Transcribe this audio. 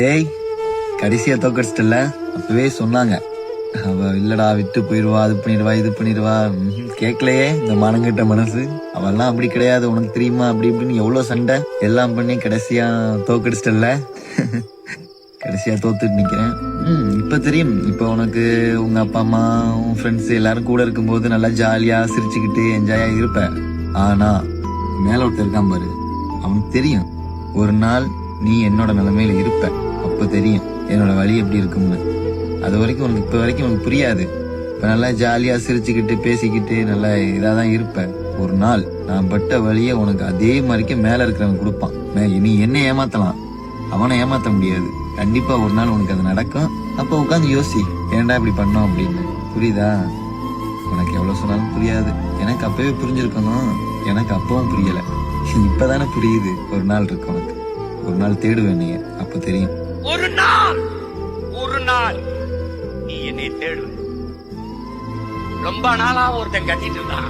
ஏய், கடைசியா தோக்கடிச்சிட்டல. அப்பவே சொன்னாங்க, அவ இல்லடா விட்டு போயிருவா, அது பண்ணிடுவா இது பண்ணிடுவா. கேட்கலையே இந்த மானங்கிட்ட மனசு. அவெல்லாம் அப்படி கிடையாது, உனக்கு தெரியுமா, அப்படி இப்படின்னு எவ்வளவு சண்டை எல்லாம் பண்ணி கடைசியா தோக்கடிச்சிட்டல. கடைசியா தோத்துட்டு நிக்கிறேன். இப்ப தெரியும். இப்ப உனக்கு உங்க அப்பா அம்மா உன் ஃப்ரெண்ட்ஸ் எல்லாரும் கூட இருக்கும்போது நல்லா ஜாலியா சிரிச்சுக்கிட்டு என்ஜாயா இருப்ப. ஆனா மேல ஒருத்தர் இருக்கான் பாரு, அவனுக்கு தெரியும் ஒரு நாள் நீ என்னோட நிலைமையில இருப்ப. அப்ப தெரியும் என்னோட வழி எப்படி இருக்கும்னு. அது வரைக்கும் உனக்கு இப்ப வரைக்கும் உனக்கு புரியாது. இப்ப நல்லா ஜாலியா சிரிச்சுக்கிட்டு பேசிக்கிட்டு நல்லா இதாதான் இருப்ப. ஒரு நாள் நான் பட்ட வழிய உனக்கு அதே மாதிரிக்கு மேல இருக்கிறவன் கொடுப்பான். நீ என்ன ஏமாத்தலாம், அவனை ஏமாத்த முடியாது. கண்டிப்பா ஒரு நாள் உனக்கு அது நடக்கும். அப்ப உட்காந்து யோசி, ஏன்டா இப்படி பண்ணோம் அப்படின்னு. புரியுதா? உனக்கு எவ்வளவு சொன்னாலும் புரியாது. எனக்கு அப்பவே புரிஞ்சிருக்கணும். எனக்கு அப்பவும் புரியல. இப்பதானே புரியுது. ஒரு நாள் இருக்கு உனக்கு. ஒரு நாள் தேடுவேன் நீ, அப்ப தெரியும். ஒரு நாள் நீ என்னை தேடுவ. ரொம்ப நாளா ஒருத்தன் கத்திட்டு இருந்தான்.